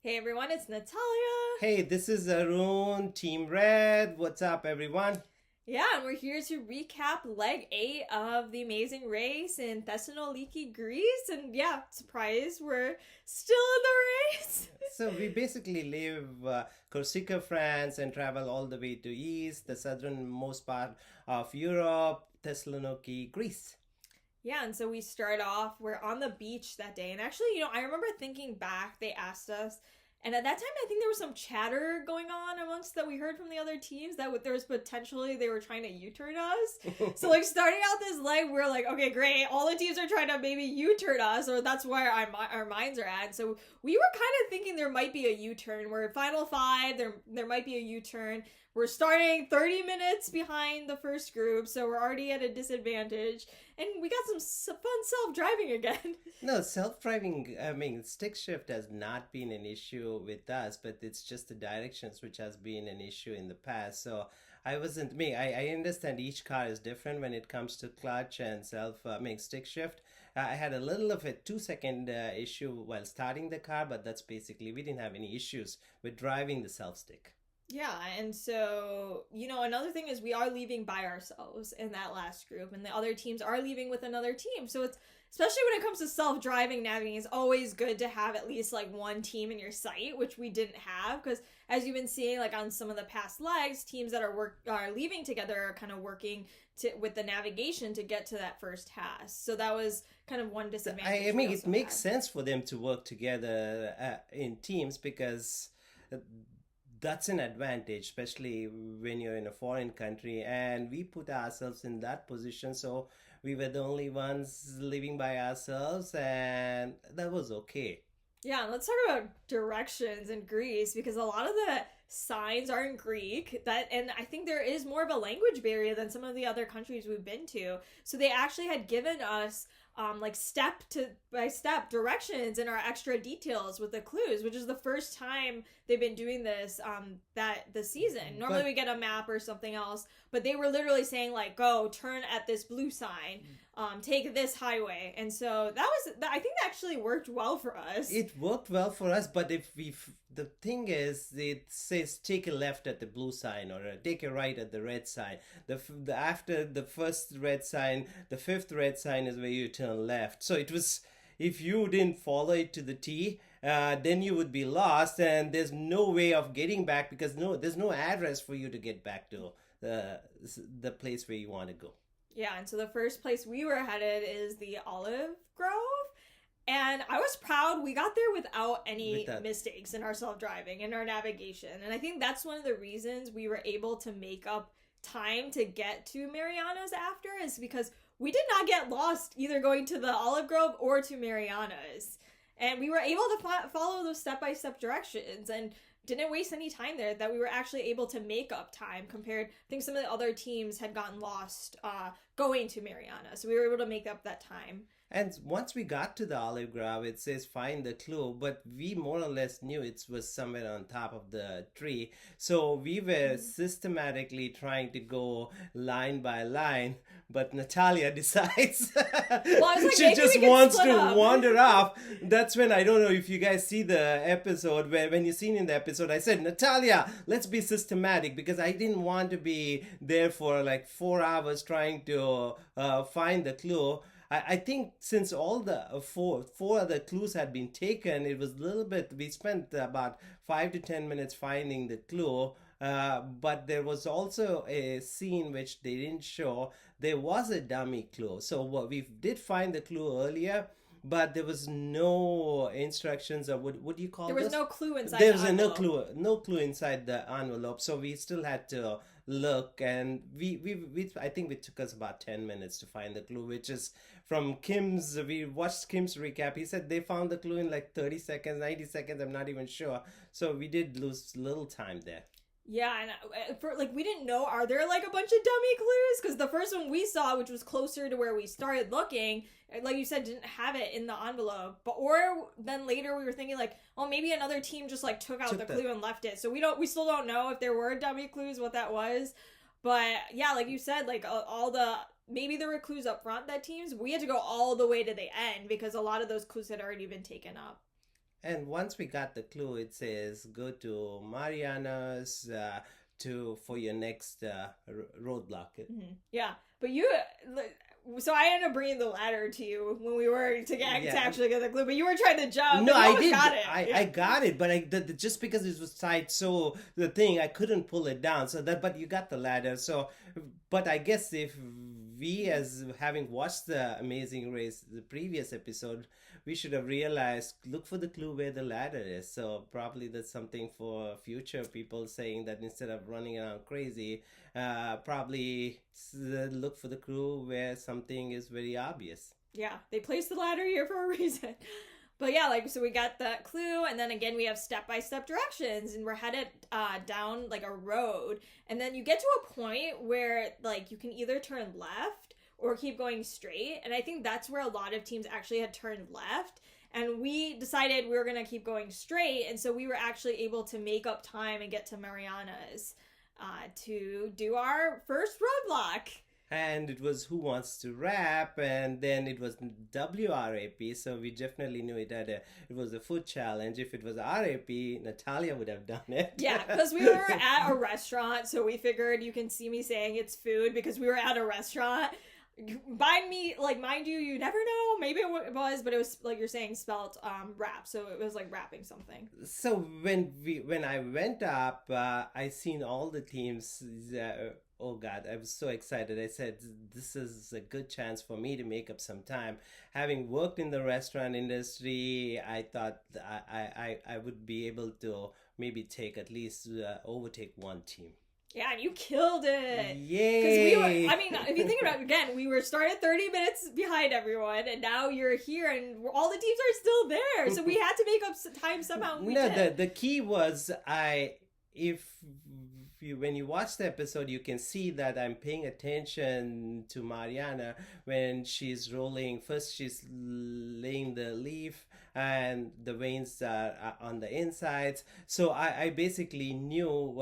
Hey everyone, it's Natalia. Hey, this is Arun, Team Red. What's up, everyone? Yeah, and we're here to recap leg 8 of the amazing race in Thessaloniki, Greece. And yeah, surprise, we're still in the race. So we basically leave Corsica, France, and travel all the way to east, the southernmost part of Europe, Thessaloniki, Greece. Yeah, and so we start off, we're on the beach that day. And actually, I remember thinking back, they asked us, and at that time, I think there was some chatter going on amongst that we heard from the other teams that there was potentially they were trying to U-turn us. So, like, starting out this leg, we're like, okay, great. All the teams are trying to maybe U-turn us, or that's where our minds are at. So, we were kind of thinking there might be a U-turn. We're final five, there might be a U-turn. We're starting 30 minutes behind the first group, so we're already at a disadvantage. And we got some fun self-driving again. No, self-driving, stick shift has not been an issue with us, but it's just the directions which has been an issue in the past. So I understand each car is different when it comes to clutch and stick shift. I had a little of a 2 second issue while starting the car, but that's basically, we didn't have any issues with driving the self stick. Yeah, and so, another thing is we are leaving by ourselves in that last group, and the other teams are leaving with another team. So it's, especially when it comes to self-driving navigating, it's always good to have at least like one team in your sight, which we didn't have, because as you've been seeing like on some of the past legs, teams that are leaving together are kind of working with the navigation to get to that first pass. So that was kind of one disadvantage. It makes sense for them to work together in teams because that's an advantage, especially when you're in a foreign country, and we put ourselves in that position. So we were the only ones living by ourselves, and that was okay. Yeah, let's talk about directions in Greece, because a lot of the signs are in Greek, and I think there is more of a language barrier than some of the other countries we've been to. So they actually had given us like step to by step directions and our extra details with the clues, which is the first time they've been doing this that the season. Normally we get a map or something else, but they were literally saying like, go turn at this blue sign, take this highway. And so I think that actually worked well for us. It worked well for us, but the thing is, it says take a left at the blue sign or take a right at the red sign. After the first red sign, the fifth red sign is where you turn left. So it was, if you didn't follow it to the T, then you would be lost, and there's no way of getting back because there's no address for you to get back to the place where you want to go. Yeah, and so the first place we were headed is the Olive Grove. And I was proud we got there without any mistakes in our self-driving and our navigation. And I think that's one of the reasons we were able to make up time to get to Mariana's after, is because we did not get lost either going to the Olive Grove or to Mariana's. And we were able to follow those step-by-step directions and didn't waste any time there, that we were actually able to make up time compared, I think some of the other teams had gotten lost going to Mariana. So we were able to make up that time. And once we got to the Olive Grove, it says find the clue, but we more or less knew it was somewhere on top of the tree. So we were systematically trying to go line by line, but Natalia decides she just wants to wander off. That's when, I don't know if you guys see the episode, when you seen in the episode, I said, Natalia, let's be systematic, because I didn't want to be there for like 4 hours trying to find the clue. I think since all the four other clues had been taken, it was a little bit, we spent about 5 to 10 minutes finding the clue, but there was also a scene which they didn't show. There was a dummy clue. So we did find the clue earlier, but there was no instructions, or what do you call it? There was no clue inside the envelope. There was no clue inside the envelope, so we still had to look, and we I think it took us about 10 minutes to find the clue, which is from we watched Kim's recap. He said they found the clue in like 30 seconds, 90 seconds, I'm not even sure. So we did lose little time there. Yeah, and we didn't know, are there like a bunch of dummy clues? Because the first one we saw, which was closer to where we started looking, like you said, didn't have it in the envelope. Or then later we were thinking like, oh, maybe another team just like took out the clue and left it. So we still don't know if there were dummy clues, what that was. But yeah, like you said, like maybe there were clues up front that teams, we had to go all the way to the end because a lot of those clues had already been taken up. and once we got the clue, it says go to Mariana's for your next roadblock. Yeah, but so I ended up bringing the ladder to you when we were to actually get the clue, but you were trying to jump. No, I did. Got it. I got it, but just because it was tight, so the thing I couldn't pull it down. But you got the ladder. So, but I guess if we, as having watched the Amazing Race, the previous episode, we should have realized, look for the clue where the ladder is. So probably that's something for future people, saying that instead of running around crazy, probably look for the clue where something is very obvious. Yeah, they placed the ladder here for a reason. But yeah, so we got that clue, and then again we have step-by-step directions, and we're headed down a road, and then you get to a point where you can either turn left or keep going straight, and I think that's where a lot of teams actually had turned left, and we decided we were going to keep going straight, and so we were actually able to make up time and get to Mariana's to do our first roadblock. And it was Who Wants to Rap, and then it was WRAP, so we definitely knew it was a food challenge. If it was RAP, Natalia would have done it. Yeah, because we were at a restaurant, so we figured you can see me saying it's food because we were at a restaurant. Mind you, you never know. Maybe it was, but it was like you're saying spelt rap, so it was like rapping something. So when I went up, I seen all the teams. Oh God, I was so excited. I said, this is a good chance for me to make up some time. Having worked in the restaurant industry, I thought I would be able to maybe overtake one team. Yeah, and you killed it. Yay! If you think about it, again, we were started 30 minutes behind everyone, and now you're here, and all the teams are still there. So we had to make up time somehow. The key was when you watch the episode, you can see that I'm paying attention to Mariana when she's rolling. First, she's laying the leaf, and the veins are on the insides. So I basically knew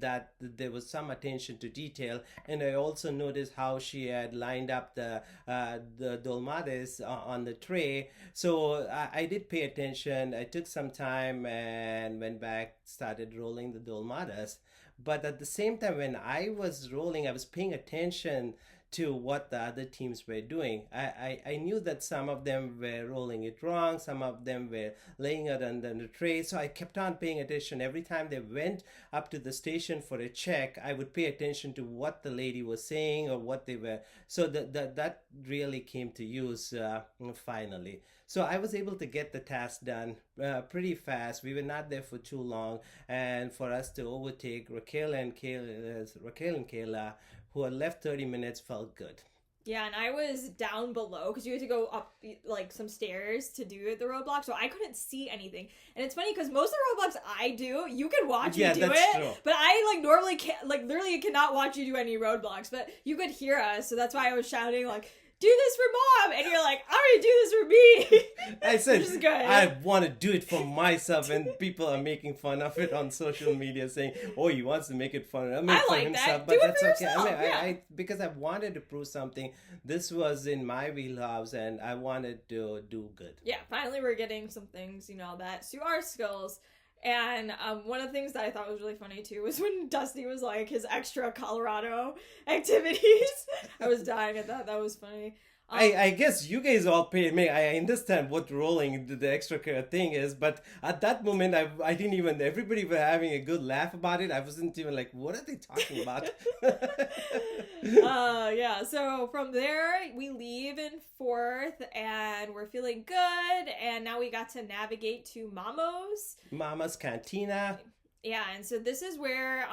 that there was some attention to detail, and I also noticed how she had lined up the dolmades on the tray. So I did pay attention. I took some time and went back, started rolling the dolmades. But at the same time, when I was rolling, I was paying attention to what the other teams were doing. I knew that some of them were rolling it wrong, some of them were laying it under the tray, so I kept on paying attention. Every time they went up to the station for a check, I would pay attention to what the lady was saying or what they were. So that really came to use finally. So I was able to get the task done pretty fast. We were not there for too long, and for us to overtake Raquel and Kayla, who had left 30 minutes, felt good. Yeah, and I was down below because you had to go up some stairs to do the roadblock, so I couldn't see anything. And it's funny because most of the roadblocks I do, you can watch me do it, true. But I normally can't, literally cannot watch you do any roadblocks. But you could hear us, so that's why I was shouting do this for Mom, and you're like, I'm gonna do this for me. I said, I want to do it for myself, and people are making fun of it on social media, saying, "Oh, he wants to make it fun for himself," but that's okay. Yourself, because I wanted to prove something. This was in my wheelhouse, and I wanted to do good. Yeah, finally, we're getting some things, that suit our skills. And one of the things that I thought was really funny too was when Dusty was his extra Colorado activities. I was dying at that. That was funny. I guess you guys all paid me. I understand what rolling the extra thing is, but at that moment, I didn't even. Everybody were having a good laugh about it. I wasn't even like, what are they talking about? Yeah. So from there, we leave in 4th, and we're feeling good. And now we got to navigate to Mama's Cantina. Yeah, and so this is where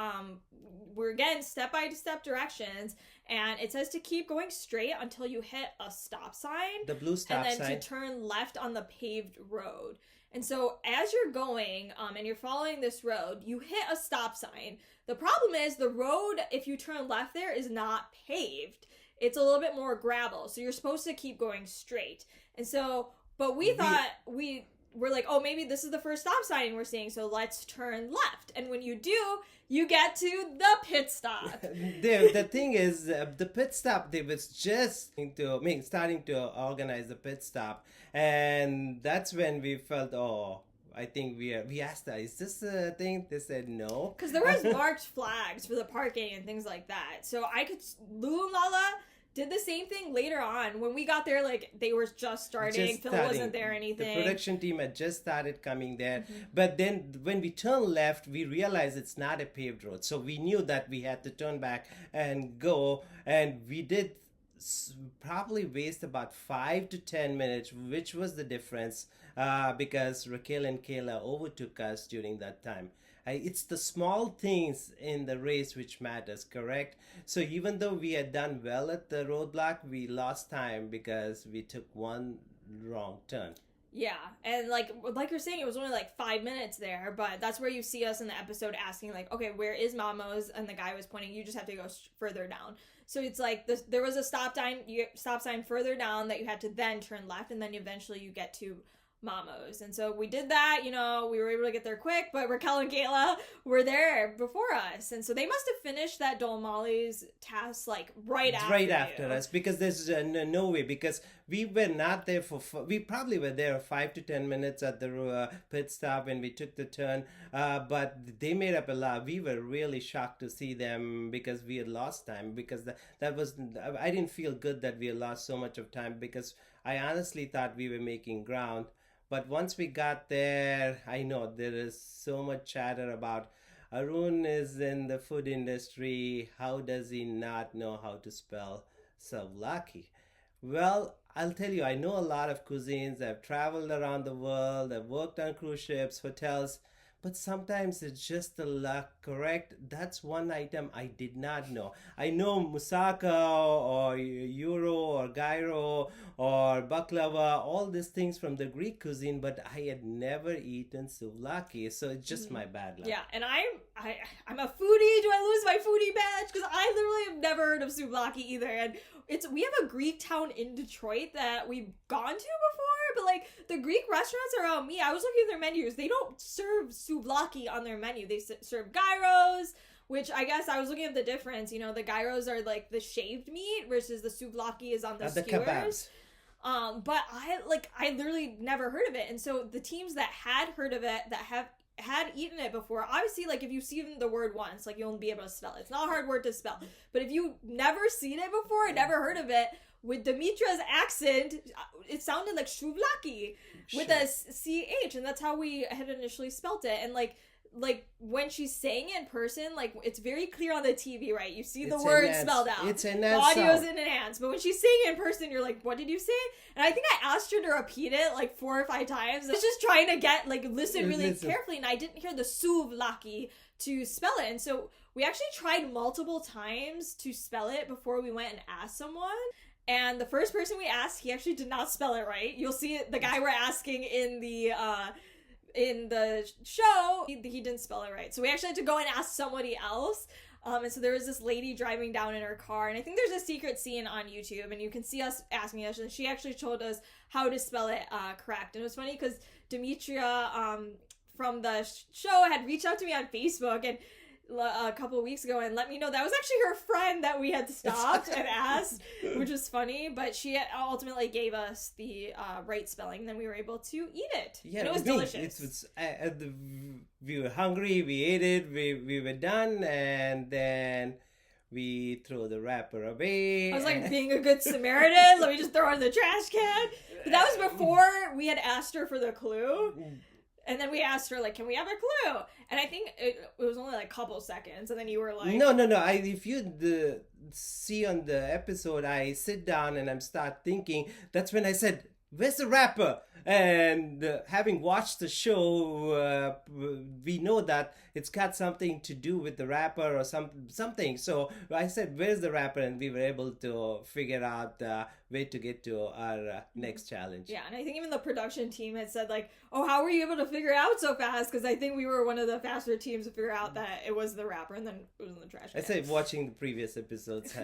we're again step-by-step directions, and it says to keep going straight until you hit a stop sign. The blue stop sign. And then to turn left on the paved road. And so as you're going and you're following this road, you hit a stop sign. The problem is the road, if you turn left there, is not paved. It's a little bit more gravel, so you're supposed to keep going straight. And so, but we're like, oh, maybe this is the first stop sign we're seeing, so let's turn left. And when you do, you get to the pit stop. The thing is, the pit stop, they was just starting to organize the pit stop. And that's when we felt, I think we asked her, is this a thing? They said no. Because there was marked flags for the parking and things like that. So Lulu and Lala did the same thing later on. When we got there, like, they were just starting. Phil wasn't there or anything. The production team had just started coming there. Mm-hmm. But then when we turned left, we realized it's not a paved road. So we knew that we had to turn back and go. And we did probably waste about 5 to 10 minutes, which was the difference because Raquel and Kayla overtook us during that time. It's the small things in the race which matters, correct? So even though we had done well at the roadblock, we lost time because we took one wrong turn. Yeah, and like you're saying, it was only like 5 minutes there, but that's where you see us in the episode asking, like, okay, where is Mama's? And the guy was pointing, you just have to go further down. So it's like there was a stop sign further down that you had to then turn left, and then eventually you get to Mama's. And so we did that, we were able to get there quick, but Raquel and Kayla were there before us. And so they must have finished that Dole Molly's task like right after us, because there's no way, because we were not there we probably were there 5 to 10 minutes at the pit stop when we took the turn, but they made up a lot. We were really shocked to see them because we had lost time, because I didn't feel good that we had lost so much of time, because I honestly thought we were making ground. But once we got there, I know there is so much chatter about Arun is in the food industry. How does he not know how to spell Souvlaki? Well, I'll tell you, I know a lot of cuisines. I've traveled around the world. I've worked on cruise ships, hotels. But sometimes it's just the luck, correct? That's one item I did not know. I know moussaka or gyro or gyro or baklava, all these things from the Greek cuisine, but I had never eaten souvlaki, so it's just my bad luck. Yeah, and I'm a foodie. Do I lose my foodie badge? Because I literally have never heard of souvlaki either. And we have a Greek town in Detroit that we've gone to before, but like the Greek restaurants around me, I was looking at their menus. They don't serve souvlaki on their menu. They serve gyros, which I guess I was looking at the difference. The gyros are like the shaved meat versus the souvlaki is on the skewers. Kebabs. But I literally never heard of it. And so the teams that had heard of it, that had eaten it before, obviously, like, if you've seen the word once, like, you'll be able to spell it. It's not a hard word to spell. But if you've never seen it before and never heard of it, with Dimitra's accent, it sounded like souvlaki with a CH, and that's how we had initially spelt it. And like when she's saying it in person, like, it's very clear on the TV, right? You see the word spelled out. It's enhanced. The audio's enhanced. But when she's saying it in person, you're like, what did you say? And I think I asked her to repeat it like 4 or 5 times. I was just trying to listen really carefully, and I didn't hear the souvlaki to spell it. And so we actually tried multiple times to spell it before we went and asked someone. And the first person we asked, he actually did not spell it right. You'll see the guy we're asking in the show, he didn't spell it right. So we actually had to go and ask somebody else. And so there was this lady driving down in her car, and I think there's a secret scene on YouTube, and you can see us asking us, and she actually told us how to spell it correct. And it was funny because Demetria from the show had reached out to me on Facebook and a couple of weeks ago and let me know that was actually her friend that we had stopped and asked, which was funny. But she ultimately gave us the right spelling, and then we were able to eat it. Yeah, and it was delicious. We were hungry, we ate it, we were done, and then we throw the wrapper away. I was like being a good Samaritan. Let me just throw it in the trash can. But that was before we had asked her for the clue. And then we asked her, like, can we have a clue? And I think it was only like a couple seconds. And then you were like... No. If you see on the episode, I sit down and I start thinking. That's when I said, where's the wrapper? And having watched the show, we know that it's got something to do with the wrapper or something. So I said, where's the wrapper? And we were able to figure out the way to get to our next challenge. Yeah, and I think even the production team had said, like, oh, how were you able to figure it out so fast? Because I think we were one of the faster teams to figure out that it was the wrapper, and then it was in the trash can. I say watching the previous episodes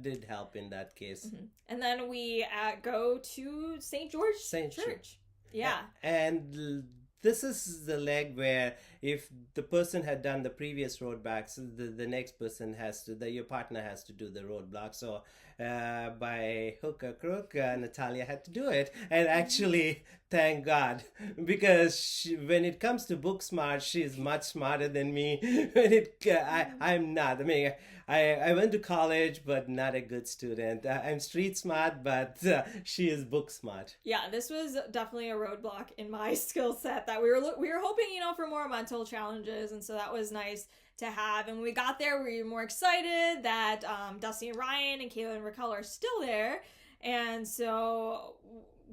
did help in that case. Mm-hmm. And then we go to St. George Church. Yeah. And this is the leg where if the person had done the previous roadblocks, the next person your partner has to do the roadblock. So by hook or crook, Natalia had to do it. And actually, thank God, because when it comes to book smart, she's much smarter than me. I'm not. I mean, I went to college, but not a good student. I'm street smart, but she is book smart. Yeah, this was definitely a roadblock in my skill set that we were hoping, for more mental challenges, and so that was nice to have. And when we got there, we were more excited that Dusty and Ryan and Kayla and Raquel are still there. And so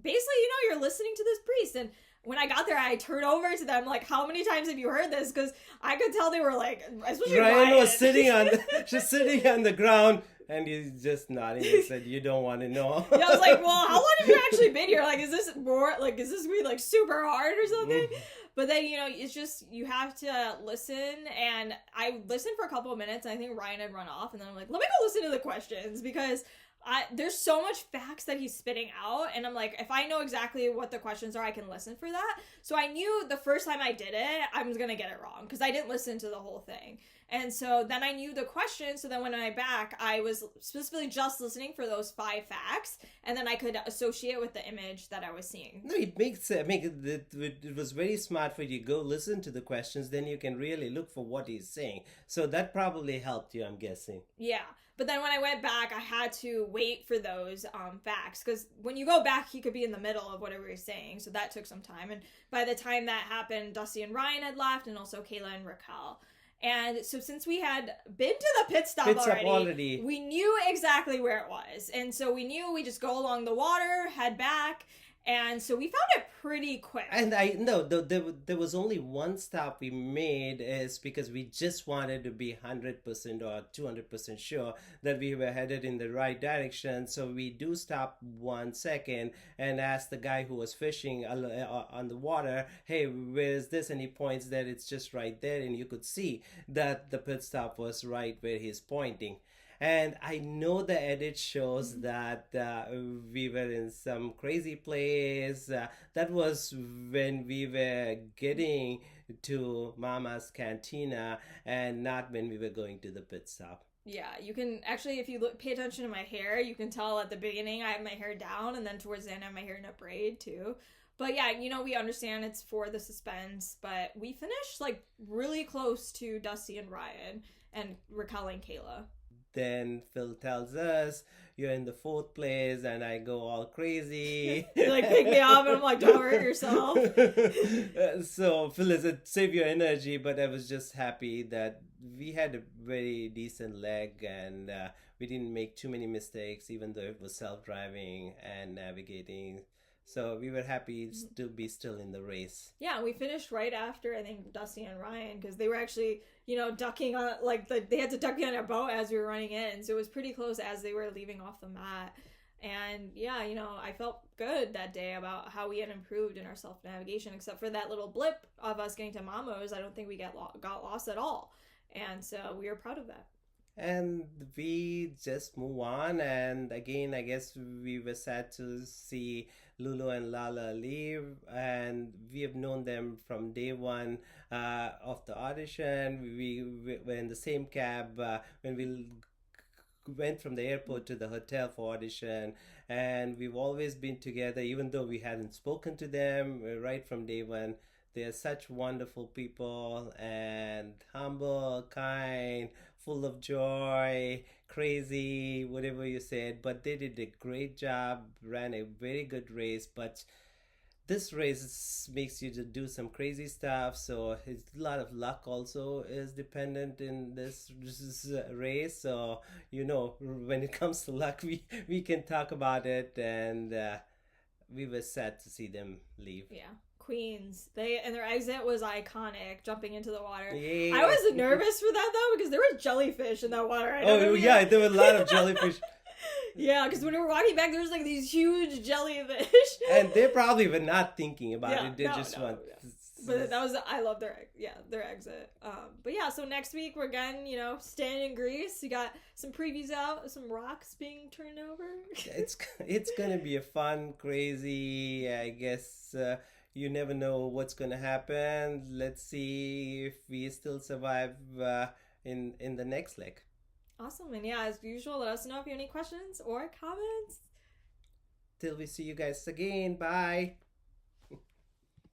basically, you're listening to this priest. And when I got there, I turned over to them like, how many times have you heard this? Because I could tell they were like, especially Ryan was sitting on the ground. And he's just nodding and said, you don't want to know. Yeah, I was like, well, how long have you actually been here? Like, is this going to be like super hard or something? But then, it's just, you have to listen. And I listened for a couple of minutes. And I think Ryan had run off. And then I'm like, let me go listen to the questions, because there's so much facts that he's spitting out. And I'm like, if I know exactly what the questions are, I can listen for that. So I knew the first time I did it, I was going to get it wrong because I didn't listen to the whole thing. And so then I knew the question. So then when I back, I was specifically just listening for those 5 facts. And then I could associate with the image that I was seeing. No, it makes it was very smart for you to go listen to the questions. Then you can really look for what he's saying. So that probably helped you, I'm guessing. Yeah. But then when I went back, I had to wait for those facts. Because when you go back, he could be in the middle of whatever he's saying. So that took some time. And by the time that happened, Dusty and Ryan had left, and also Kayla and Raquel. And so since we had been to the pit stop already, we knew exactly where it was. And so we knew we just go along the water, head back. And so we found it pretty quick. And there was only one stop we made, is because we just wanted to be 100% or 200% sure that we were headed in the right direction. So we do stop 1 second and ask the guy who was fishing on the water, hey, where is this? And he points that it's just right there. And you could see that the pit stop was right where he's pointing. And I know the edit shows that we were in some crazy place. That was when we were getting to Mama's Cantina, and not when we were going to the pit stop. Yeah, you can actually, if you pay attention to my hair, you can tell at the beginning I have my hair down, and then towards the end I have my hair in a braid too. But yeah, we understand it's for the suspense, but we finished like really close to Dusty and Ryan and Raquel and Kayla. Then Phil tells us, you're in the 4th place, and I go all crazy. You like pick me up, and I'm like, don't hurt yourself. So Phil said, save your energy, but I was just happy that we had a very decent leg, and we didn't make too many mistakes, even though it was self-driving and navigating. So we were happy to be still in the race. Yeah, we finished right after, I think, Dusty and Ryan, because they were actually, ducking on, they had to duck behind a boat as we were running in. So it was pretty close as they were leaving off the mat. And yeah, I felt good that day about how we had improved in our self-navigation, except for that little blip of us getting to Mamo's. I don't think we got lost at all. And so we were proud of that. And we just move on. And again, I guess we were sad to see Lulu and Lala leave, and we have known them from day one of the audition. We were in the same cab when we went from the airport to the hotel for audition, and we've always been together, even though we hadn't spoken to them right from day one. They are such wonderful people, and humble, kind, full of joy, crazy, whatever you said. But they did a great job, ran a very good race. But this race makes you to do some crazy stuff. So it's a lot of luck also is dependent in this race. So, when it comes to luck, we can talk about it. And we were sad to see them leave. Yeah. Queens. And their exit was iconic, jumping into the water. Yeah. I was nervous for that though, because there were jellyfish in that water. There were a lot of jellyfish. Yeah, because when we were walking back, there was like these huge jellyfish. And they probably were not thinking about it. They just want. Yeah. But I love their exit. But yeah, so next week we're again, staying in Greece. You got some previews out, some rocks being turned over. It's gonna be a fun, crazy, I guess. you never know what's going to happen. Let's see if we still survive in the next leg. Awesome. And yeah, as usual, let us know if you have any questions or comments. Till we see you guys again. Bye.